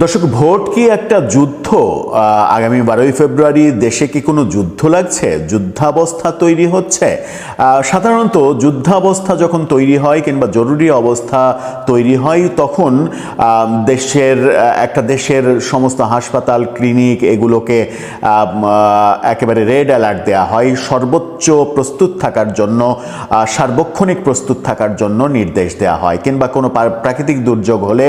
দর্শক, ভোট কি একটা যুদ্ধ? আগামী 12ই ফেব্রুয়ারি দেশে কি কোনো যুদ্ধ লাগছে? যুদ্ধাবস্থা তৈরি হচ্ছে? সাধারণত যুদ্ধাবস্থা যখন তৈরি হয় কিংবা জরুরি অবস্থা তৈরি হয় তখন একটা দেশের সমস্ত হাসপাতাল, ক্লিনিক এগুলোকে একেবারে রেড অ্যালার্ট দেওয়া হয়, সর্বোচ্চ প্রস্তুত থাকার জন্য, সার্বক্ষণিক প্রস্তুত থাকার জন্য নির্দেশ দেওয়া হয়। কিংবা কোনো প্রাকৃতিক দুর্যোগ হলে,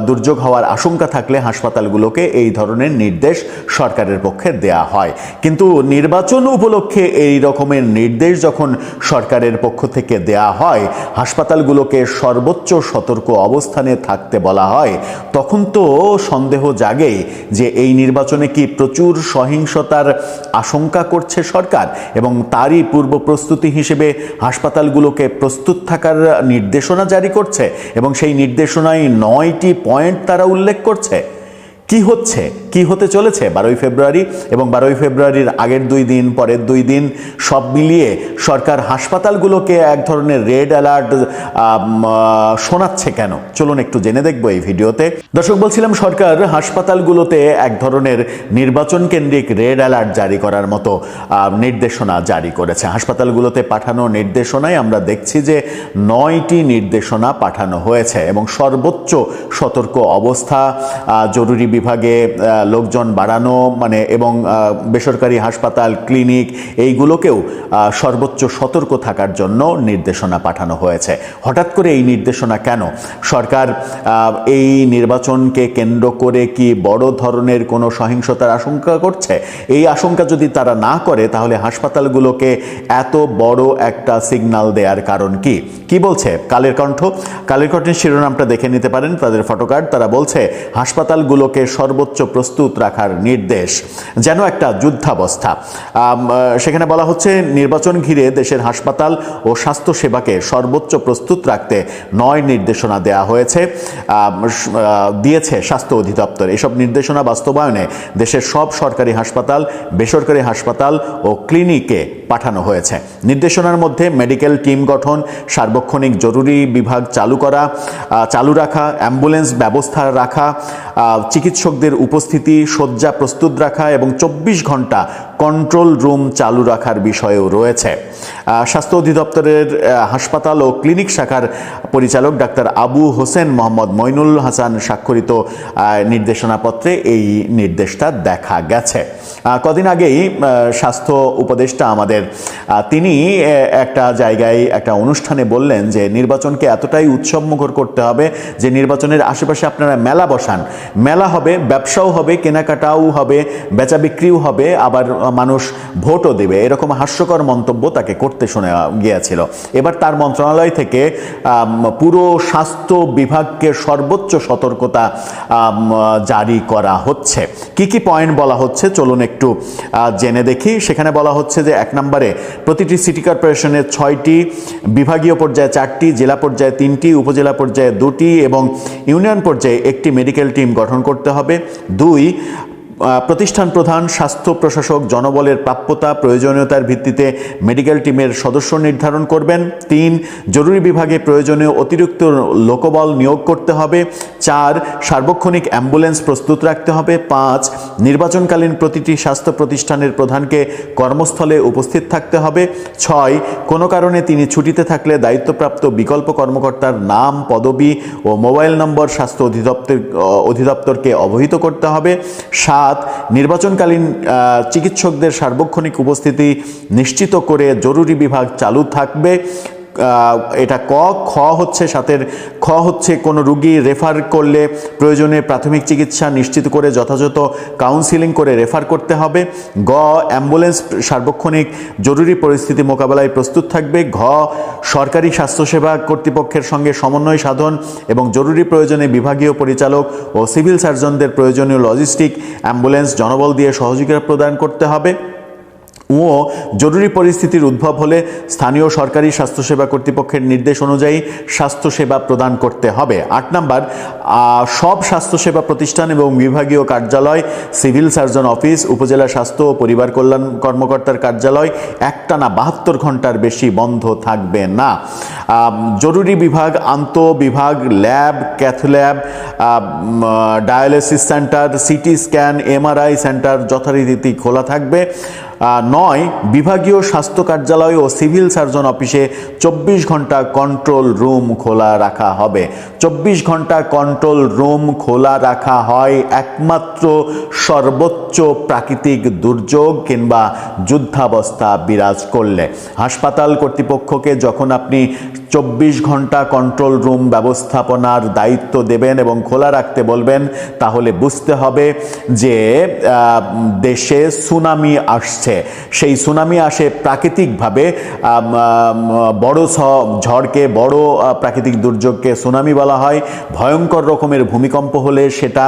দুর্যোগ হওয়ার আশঙ্কা থাকলে হাসপাতালগুলোকে এই ধরনের নির্দেশ সরকারের পক্ষে দেয়া হয়। কিন্তু নির্বাচন উপলক্ষে এই রকমের নির্দেশ যখন সরকারের পক্ষ থেকে দেয়া হয়, হাসপাতালগুলোকে সর্বোচ্চ সতর্ক অবস্থানে থাকতে বলা হয়, তখন তো সন্দেহ জাগে যে এই নির্বাচনে কি প্রচুর সহিংসতার আশঙ্কা করছে সরকার, এবং তারই পূর্ব প্রস্তুতি হিসেবে হাসপাতালগুলোকে প্রস্তুত থাকার নির্দেশনা জারি করছে, এবং সেই নির্দেশনায় 9টি পয়েন্ট তারা উল্লেখ করছে। কি হচ্ছে, কি হতে চলেছে 12ই ফেব্রুয়ারি এবং 12ই ফেব্রুয়ারির আগের 2 দিন, পরের 2 দিন, সব মিলিয়ে সরকার হাসপাতালগুলোকে এক ধরনের রেড অ্যালার্ট শোনাচ্ছে কেন? চলুন একটু জেনে দেখবো এই ভিডিওতে। দর্শক, বলছিলাম সরকার হাসপাতালগুলোতে এক ধরনের নির্বাচন কেন্দ্রিক রেড অ্যালার্ট জারি করার মতো নির্দেশনা জারি করেছে। হাসপাতালগুলোতে পাঠানো নির্দেশনায় আমরা দেখছি যে 9টি নির্দেশনা পাঠানো হয়েছে, এবং সর্বোচ্চ সতর্ক অবস্থা, জরুরি বিভাগে লোকজন বাড়ানো, এবং বেসরকারি হাসপাতাল, ক্লিনিক এইগুলোকেও সর্বোচ্চ সতর্ক থাকার জন্য নির্দেশনা পাঠানো হয়েছে। হঠাৎ করে এই নির্দেশনা কেন? সরকার এই নির্বাচনকে কেন্দ্র করে কি বড় ধরনের কোনো সহিংসতার আশঙ্কা করছে? এই আশঙ্কা যদি তারা না করে, তাহলে হাসপাতালগুলোকে এত বড় একটা সিগন্যাল দেওয়ার কারণ কি? কি বলছে কালের কণ্ঠ? কালের কণ্ঠের শিরোনামটা দেখে নিতে পারেন, তাদের ফটোকার্ড। তারা বলছে হাসপাতালগুলোকে সর্বোচ্চ প্রস্তুত রাখার নির্দেশ, যেন একটা যুদ্ধাবস্থা। সেখানে বলা হচ্ছে নির্বাচন ঘিরে দেশের হাসপাতাল ও স্বাস্থ্যসেবাকে সর্বোচ্চ প্রস্তুত রাখতে 9 নির্দেশনা দেওয়া হয়েছে, দিয়েছে স্বাস্থ্য অধিদপ্তর। এসব নির্দেশনা বাস্তবায়নে দেশের সব সরকারি হাসপাতাল, বেসরকারি হাসপাতাল ও ক্লিনিকে পাঠানো হয়েছে। নির্দেশনার মধ্যে মেডিকেল টিম গঠন, সার্বক্ষণিক জরুরি বিভাগ চালু রাখা, অ্যাম্বুলেন্স ব্যবস্থা রাখা, চিকিৎসকদের উপস্থিতি, শয্যা প্রস্তুত রাখা এবং 24 ঘন্টা কন্ট্রোল রুম চালু রাখার বিষয়েও রয়েছে। স্বাস্থ্য অধিদপ্তরের হাসপাতাল ও ক্লিনিক শাখার পরিচালক ডাক্তার আবু হোসেন মোহাম্মদ মইনুল হাসান স্বাক্ষরিত নির্দেশনাপত্রে এই নির্দেশটা দেখা গেছে। কদিন আগেই স্বাস্থ্য উপদেষ্টা তিনি একটা জায়গায় একটা অনুষ্ঠানে বললেন যে নির্বাচনকে এতটাই উৎসবমুখর করতে হবে যে নির্বাচনের আশেপাশে আপনারা মেলা বসান, মেলা হবে, ব্যবসাও হবে, কেনাকাটাও হবে, বেচা বিক্রিও হবে, আবার মানুষ ভোটও দেবে। এরকম হাস্যকর মন্তব্য তাকে করতে শোনা গিয়েছিল। এবার তার মন্ত্রণালয় থেকে পুরো স্বাস্থ্য বিভাগকে সর্বোচ্চ সতর্কতা জারি করা হচ্ছে। কি কি পয়েন্ট বলা হচ্ছে চলুন একটু জেনে দেখি। সেখানে বলা হচ্ছে যে 1 নম্বরে প্রতিটি সিটি কর্পোরেশনের 6টি, বিভাগীয় পর্যায়ে 4টি, জেলা পর্যায়ে 3টি, উপজেলা পর্যায়ে 2টি এবং ইউনিয়ন পর্যায়ে 1টি মেডিকেল টিম গঠন করতে হবে। 2, প্রতিষ্ঠান প্রধান, স্বাস্থ্য প্রশাসক জনবলের প্রাপ্যতা প্রয়োজনীয়তার ভিত্তিতে মেডিকেল টিমের সদস্য নির্ধারণ করবেন। 3, জরুরি বিভাগে প্রয়োজনীয় অতিরিক্ত লোকবল নিয়োগ করতে হবে। 4, সার্বক্ষণিক অ্যাম্বুলেন্স প্রস্তুত রাখতে হবে। 5, নির্বাচনকালীন প্রতিটি স্বাস্থ্য প্রতিষ্ঠানের প্রধানকে কর্মস্থলে উপস্থিত থাকতে হবে। 6, কোনো কারণে তিনি ছুটিতে থাকলে দায়িত্বপ্রাপ্ত বিকল্প কর্মকর্তার নাম, পদবি ও মোবাইল নম্বর স্বাস্থ্য অধিদপ্তরকে অবহিত করতে হবে। 7, নির্বাচনকালীন চিকিৎসকদের সার্বক্ষণিক উপস্থিতি নিশ্চিত করে জরুরি বিভাগ চালু থাকবে। এটা ক। খ হচ্ছে কোনো রুগী রেফার করলে প্রয়োজনে প্রাথমিক চিকিৎসা নিশ্চিত করে যথাযথ কাউন্সিলিং করে রেফার করতে হবে। গ, অ্যাম্বুলেন্স সার্বক্ষণিক জরুরি পরিস্থিতি মোকাবেলায় প্রস্তুত থাকবে। ঘ, সরকারি স্বাস্থ্যসেবা কর্তৃপক্ষের সঙ্গে সমন্বয় সাধন এবং জরুরি প্রয়োজনে বিভাগীয় পরিচালক ও সিভিল সার্জনদের প্রয়োজনীয় লজিস্টিক অ্যাম্বুলেন্স জনবল দিয়ে সহযোগিতা প্রদান করতে হবে। ও জরুরি পরিস্থিতির উদ্ভব হলে স্থানীয় সরকারি স্বাস্থ্যসেবা কর্তৃপক্ষের নির্দেশ অনুযায়ী স্বাস্থ্যসেবা প্রদান করতে হবে। 8 নাম্বার, সব স্বাস্থ্যসেবা প্রতিষ্ঠান এবং বিভাগীয় কার্যালয়, সিভিল সার্জন অফিস, উপজেলা স্বাস্থ্য ও পরিবার কল্যাণ কর্মকর্তার কার্যালয় একটানা 72 ঘন্টার বেশি বন্ধ থাকবে না। জরুরি বিভাগ, আন্তঃবিভাগ, lab, cath lab, dialysis centre, CT scan, MRI centre যথারীতি খোলা থাকবে। 9, বিভাগীয় স্বাস্থ্য কার্যালয় ও সিভিল সার্জন অফিসে 24 ঘন্টা কন্ট্রোল রুম খোলা রাখা হবে। 24 ঘন্টা কন্ট্রোল রুম খোলা রাখা হয় একমাত্র সর্বোচ্চ প্রাকৃতিক দুর্যোগ কিংবা যুদ্ধাবস্থা বিরাজ করলে। হাসপাতাল কর্তৃপক্ষকে যখন আপনি 24 ঘন্টা কন্ট্রোল রুম ব্যবস্থাপনার দায়িত্ব দেবেন এবং খোলা রাখতে বলবেন, তাহলে বুঝতে হবে যে দেশে সুনামি আসছে। সেই সুনামি আসে প্রাকৃতিকভাবে। বড় ঝড়কে, বড় প্রাকৃতিক দুর্যোগকে সুনামি বলা হয়। ভয়ঙ্কর রকমের ভূমিকম্প হলে সেটা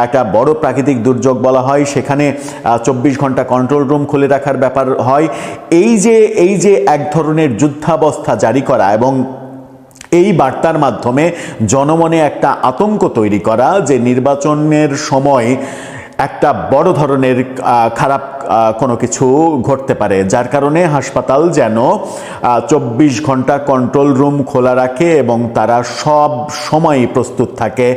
একটা বড় প্রাকৃতিক দুর্যোগ বলা হয়। সেখানে 24 ঘন্টা কন্ট্রোল রুম খুলে রাখার ব্যাপার হয়। এই যে এক ধরনের যুদ্ধাবস্থা জারি করা এবং এই বার্তার মাধ্যমে জনমনে একটা আতঙ্ক তৈরি করা যে নির্বাচনের সময় একটা বড় ধরনের খারাপ কোনো কিছু ঘটতে পারে, যার কারণে হাসপাতাল যেন 24 ঘন্টা কন্ট্রোল রুম খোলা রাখে এবং তারা সব সময় প্রস্তুত থাকে,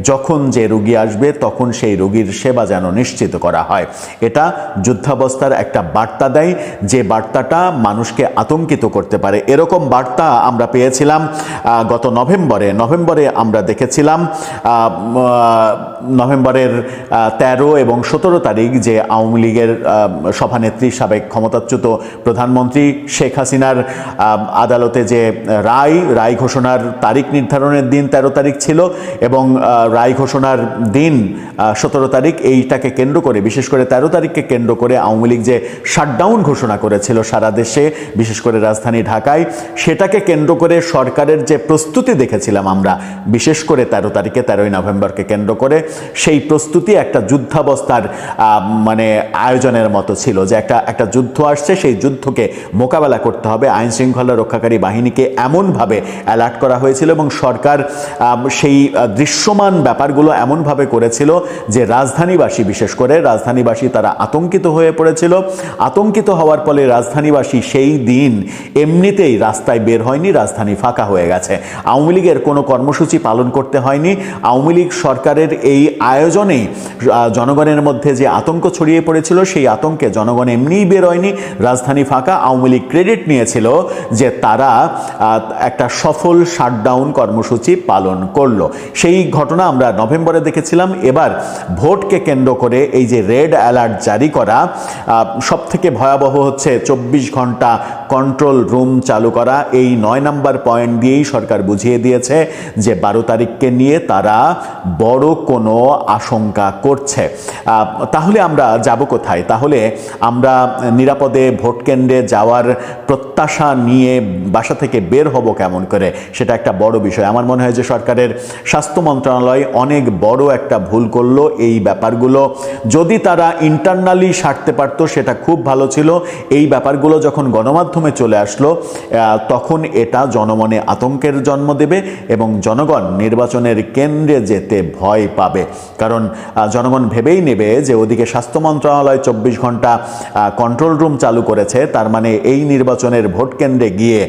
যখন যে রোগী আসবে তখন সেই রোগীর সেবা যেন নিশ্চিত করা হয়। এটা যুদ্ধাবস্থার একটা বার্তা দেয়, যে বার্তাটা মানুষকে আতঙ্কিত করতে পারে। এরকম বার্তা আমরা পেয়েছিলাম গত নভেম্বরে আমরা দেখেছিলাম নভেম্বরের 13 এবং 17 তারিখ যে আওয়ামী লীগের সভানেত্রী, সাবেক ক্ষমতাচ্যুত প্রধানমন্ত্রী শেখ হাসিনার আদালতে যে রায় ঘোষণার তারিখ নির্ধারণের দিন 13 তারিখ ছিল এবং রায় ঘোষণার দিন 17 তারিখ, এইটাকে কেন্দ্র করে, বিশেষ করে 13 তারিখকে কেন্দ্র করে আওয়ামী লীগ যে শাটডাউন ঘোষণা করেছিল সারা দেশে, বিশেষ করে রাজধানী ঢাকায়, সেটাকে কেন্দ্র করে সরকারের যে প্রস্তুতি দেখেছিলাম আমরা, বিশেষ করে 13 তারিখে, 13ই নভেম্বরকে কেন্দ্র করে, সেই প্রস্তুতি একটা যুদ্ধাবস্থার মানে আয়োজনের মতো ছিল, যে একটা যুদ্ধ আসছে, সেই যুদ্ধকে মোকাবেলা করতে হবে। আইন শৃঙ্খলা রক্ষাকারী বাহিনীকে এমনভাবে অ্যালার্ট করা হয়েছিল এবং সরকার সেই দৃশ্যমান ব্যাপারগুলো এমনভাবে করেছিল যে রাজধানীবাসী, বিশেষ করে রাজধানীবাসী, তারা আতঙ্কিত হয়ে পড়েছিল। আতঙ্কিত হওয়ার ফলে রাজধানীবাসী সেই দিন এমনিতেই রাস্তায় বের হয়নি, রাজধানী ফাঁকা হয়ে গেছে। আওয়ামী লীগের কোনো কর্মসূচি পালন করতে হয়নি। আওয়ামী লীগ সরকারের এই আয়োজনেই জনগণের মধ্যে যে আতঙ্ক ছড়িয়ে পড়েছিল, সেই আতঙ্কে জনগণ এমনিই বের হয়নি, রাজধানী ফাঁকা। আওয়ামী লীগ ক্রেডিট নিয়েছিল যে তারা একটা সফল শাটডাউন কর্মসূচি পালন করলো। সেই ঘটনা আমরা নভেম্বরে দেখেছিলাম। এবার ভোটকে কেন্দ্র করে এই যে রেড অ্যালার্ট জারি করা, সব থেকে ভয়াবহ হচ্ছে 24 ঘন্টা কন্ট্রোল রুম চালু করা। এই 9 নাম্বার পয়েন্ট দিয়েই সরকার বুঝিয়ে দিয়েছে যে 12 তারিখকে নিয়ে তারা বড় কোনো আশঙ্কা করছে। তাহলে আমরা যাব কোথায়? তাহলে আমরা নিরাপদে ভোট কেন্দ্রে যাওয়ার প্রত্যাশা নিয়ে বাসা থেকে বের হব কেমন করে, সেটা একটা বড় বিষয়। আমার মনে হয় যে সরকারের স্বাস্থ্য মন্ত্রণালয় অনেক বড় একটা ভুল করলো। এই ব্যাপারগুলো যদি তারা ইন্টারনালি সারতে পারতো সেটা খুব ভালো ছিল। এই ব্যাপারগুলো যখন গণমাধ্যমে চলে আসলো, তখন এটা জনমনে আতঙ্কের জন্ম দেবে এবং জনগণ নির্বাচনের কেন্দ্রে যেতে ভয় পাবে। কারণ জনগণ ভেবেই নেবে যে ওদিকে স্বাস্থ্য মন্ত্রণালয় 24 ঘন্টা কন্ট্রোল রুম চালু করেছে, তার মানে এই নির্বাচনের ভোট কেন্দ্রে গিয়ে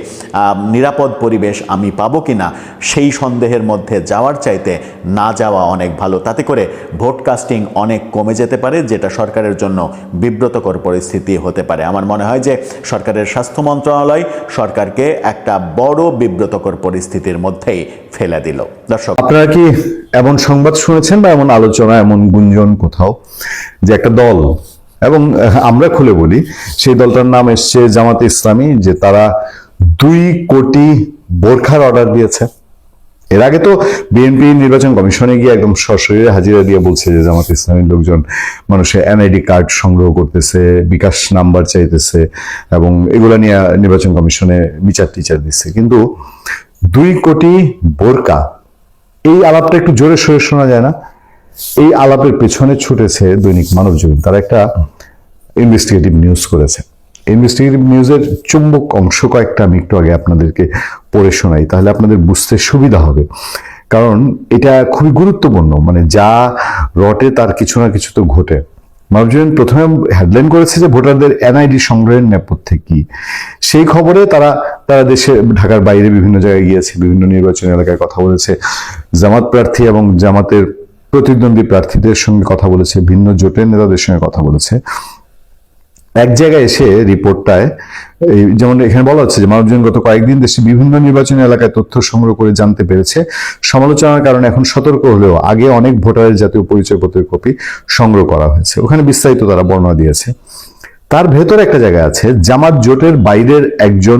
নিরাপদ পরিবেশ আমি পাবো কিনা, সেই সন্দেহের মধ্যে যাওয়ার চাইতে না যাওয়া অনেক ভালো। তাতে করে ভোট কাস্টিং অনেক কমে যেতে পারে, যেটা সরকারের জন্য বিব্রতকর পরিস্থিতি হতে পারে। আমার মনে হয় যে সরকারের স্বাস্থ্য মন্ত্রণালয় সরকারকে একটা বড় বিব্রতকর পরিস্থিতির মধ্যেই ফেলে দিল। দর্শক, আপনারা কি এমন সংবাদ শুনেছেন বা এমন আলোচনা, এমন গুঞ্জন কোথাও যে একটা দল, এবং আমরা খুলে বলি সেই দলটার নাম এসছে জামাতে ইসলামী, যে তারা 2 কোটি বোরখার অর্ডার দিয়েছে? এর আগে তো বিএনপি নির্বাচন কমিশনে গিয়ে একদম সশরীরে হাজিরা দিয়ে বলছে যে জামাতে ইসলামীর লোকজন মানুষের এনআইডি কার্ড সংগ্রহ করতেছে, বিকাশ নাম্বার চাইতেছে এবং এগুলা নিয়ে নির্বাচন কমিশনে বিচার দিচ্ছে। কিন্তু 2 কোটি বোরকা, এই আলাপটা একটু জোরে সোরে শোনা যায় না? এই আলাপের পেছনে ছুটেছে দৈনিক মানবজমিন। তারা একটা ইনভেস্টিগেটিভ নিউজ করেছে। ইনভেস্টিগেটিভ নিউজের চুম্বক অংশ কয়েকটা আমি একটু আগে আপনাদেরকে পড়ে শোনাই, তাহলে আপনাদের বুঝতে সুবিধা হবে। কারণ এটা খুবই গুরুত্বপূর্ণ, মানে যা রটে তার কিছু না কিছু তো ঘটে। মানবজমিন প্রথমে হেডলাইন করেছে যে ভোটারদের এনআইডি সংগ্রহের নেপথ্যে কি। সেই খবরে তারা দেশে ঢাকার বাইরে বিভিন্ন জায়গায় গিয়েছে, বিভিন্ন নির্বাচনী এলাকায় কথা বলেছে, জামাত প্রার্থী এবং জামাতের প্রতিদ্বন্দ্বী প্রার্থীদের সঙ্গে কথা বলেছে, ভিন্ন জোটের নেতাদের সঙ্গে কথা বলেছে। এক জায়গায় এসে রিপোর্টটায় যেমন এখানে বলা হচ্ছে যে মানবজমিন গত কয়েকদিন দেশে বিভিন্ন নির্বাচনী এলাকায় তথ্য সংগ্রহ করে জানতে পেরেছে, সমালোচনার কারণে এখন সতর্ক হলেও আগে অনেক ভোটারের জাতীয় পরিচয়পত্রের কপি সংগ্রহ করা হয়েছে। ওখানে বিস্তারিত তারা বর্ণনা দিয়েছে। তার ভেতর একটা জায়গা আছে জামাত জোটের বাইরের একজন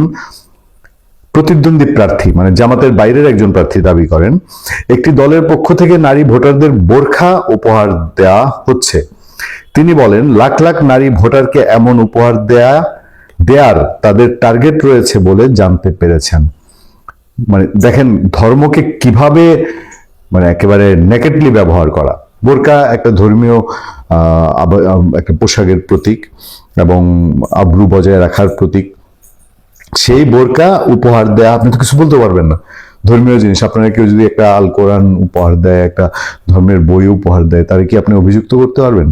প্রতিদ্বন্দ্বী প্রার্থী, মানে জামাতের বাইরের একজন প্রার্থী দাবি করেন একটি দলের পক্ষ থেকে নারী ভোটারদের বোরখা উপহার দেয়া হচ্ছে। তিনি বলেন লাখ লাখ নারী ভোটারকে এমন উপহার দেয়ার তাদের টার্গেট রয়েছে বলে জানতে পেরেছেন। মানে দেখেন ধর্মকে কিভাবে মানে একেবারে নেকেটলি ব্যবহার করা। বোরকা একটা ধর্মীয় একটা পোশাকের প্রতীক এবং আব্রু বজায় রাখার প্রতীক। সেই বোরকা উপহার দেয়া, আপনি তো কিছু বলতে পারবেন না, ধর্মীয় জিনিস। আপনারা কেউ যদি একটা আল কোরআন উপহার দেয়, একটা ধর্মের বই উপহার দেয়, তাহলে কি আপনি অভিযুক্ত করতে পারবেন?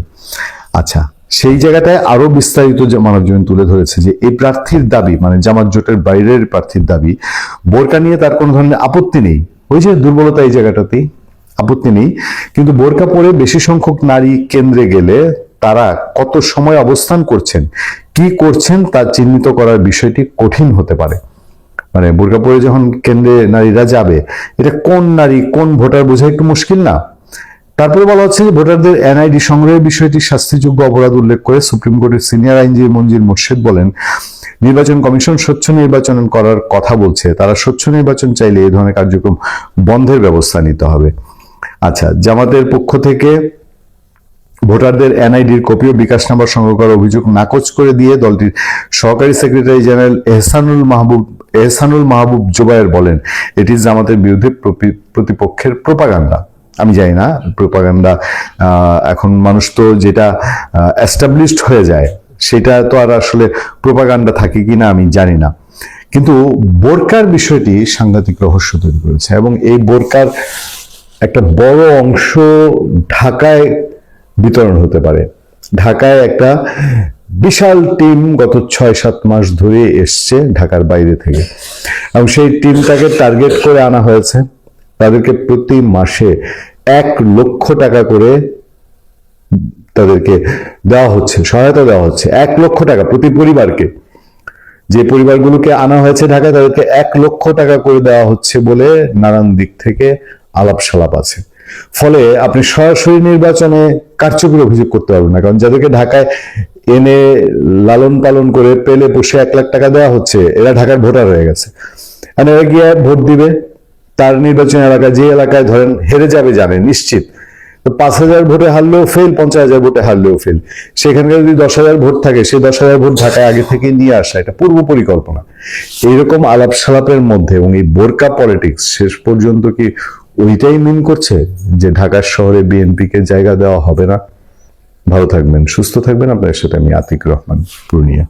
আচ্ছা, সেই জায়গাটায় আরো বিস্তারিত মানবজমিন তুলে ধরেছে যে এই প্রার্থীর দাবি, মানে জামাত জোটের বাইরের প্রার্থীর দাবি, বোরকা নিয়ে তার কোনো ধরনের আপত্তি নেই। ওই যে দুর্বলতা এই জায়গাটাতেই, আপত্তি নেই। কিন্তু বোরকা পরে বেশি সংখ্যক নারী কেন্দ্রে গেলে তারা কত সময় অবস্থান করছেন, কি করছেন তা চিহ্নিত করার বিষয়টি কঠিন হতে পারে। মানে বোরকা পরে যখন কেন্দ্রে নারীরা যাবে, এটা কোন নারী কোন ভোটার বোঝা একটু মুশকিল না? তারপরে বলা হচ্ছে যে ভোটারদের এনআইডি সংগ্রহের বিষয়টি শাস্তিযোগ্য অপরাধ উল্লেখ করে সুপ্রিম কোর্টের সিনিয়র আইনজীবী মঞ্জিল মোর্শেদ বলেন নির্বাচন কমিশন স্বচ্ছ নির্বাচন করার কথা বলছে, তারা স্বচ্ছ নির্বাচন চাইলে এই ধরনের কার্যক্রম বন্ধের ব্যবস্থা নিতে হবে। আচ্ছা, জামাতের পক্ষ থেকে ভোটারদের এনআইডির কপি ও বিকাশ নাম্বার সংগ্রহ করার অভিযোগ নাকচ করে দিয়ে দলটির সহকারী সেক্রেটারি জেনারেল এহসানুল মাহবুব জুবায়ের বলেন এটি জামাতের বিরুদ্ধে প্রতিপক্ষের প্রোপাগান্ডা। আমি জানি না প্রোপাগান্ডা, এখন মানুষ তো যেটা এস্টাবলিশড হয়ে যায় সেটা তো আর আসলে প্রোপাগান্ডা থাকে কিনা আমি জানি না, কিন্তু বোরকার বিষয়টি সাংঘাতিক রহস্য তৈরি করেছে। এবং এই বোরকার একটা বড় অংশ ঢাকায় বিতরণ হতে পারে। ঢাকায় একটা বিশাল টিম গত 6-7 মাস ধরে এসছে ঢাকার বাইরে থেকে, এবং সেই টিমটাকে টার্গেট করে আনা হয়েছে। তাদেরকে প্রতি মাসে 1 লক্ষ টাকা করে তাদেরকে দেওয়া হচ্ছে, সহায়তা দেওয়া হচ্ছে। 1 লক্ষ টাকা প্রতি পরিবারকে। যে পরিবারগুলোকে আনা হয়েছে ঢাকায় তাদেরকে 1 লক্ষ টাকা করে দেওয়া হচ্ছে বলে নানান দিক থেকে আলাপ সালাপ আছে। ফলে আপনি সরাসরি নির্বাচনে কারচুপির অভিযোগ করতে পারবেন না, কারণ যাদেরকে ঢাকায় এনে লালন পালন করে পেলে বসে 1 লাখ টাকা দেওয়া হচ্ছে, এরা ঢাকার ভোটার হয়ে গেছে। আর এরা গিয়ে ভোট দিবে তার নির্বাচনী এলাকায়, যে এলাকায় ধরেন হেরে যাবে জানে নিশ্চিত, তো 5,000 ভোটে হারলেও ফেল, 50,000 ভোটে হারলেও ফেল। সেখানকার যদি 10,000 ভোট থাকে, সেই 10,000 ভোট ঢাকায় আগে থেকে নিয়ে আসা, এটা পূর্ব পরিকল্পনা। এইরকম আলাপ সালাপের মধ্যে এবং এই বোরকা পলিটিক্স শেষ পর্যন্ত কি ওইটাই মিন করছে যে ঢাকার শহরে বিএনপিকে জায়গা দেওয়া হবে না? ভালো থাকবেন, সুস্থ থাকবেন। আপনার সাথে আমি আতিক রহমান, পূর্ণিয়া।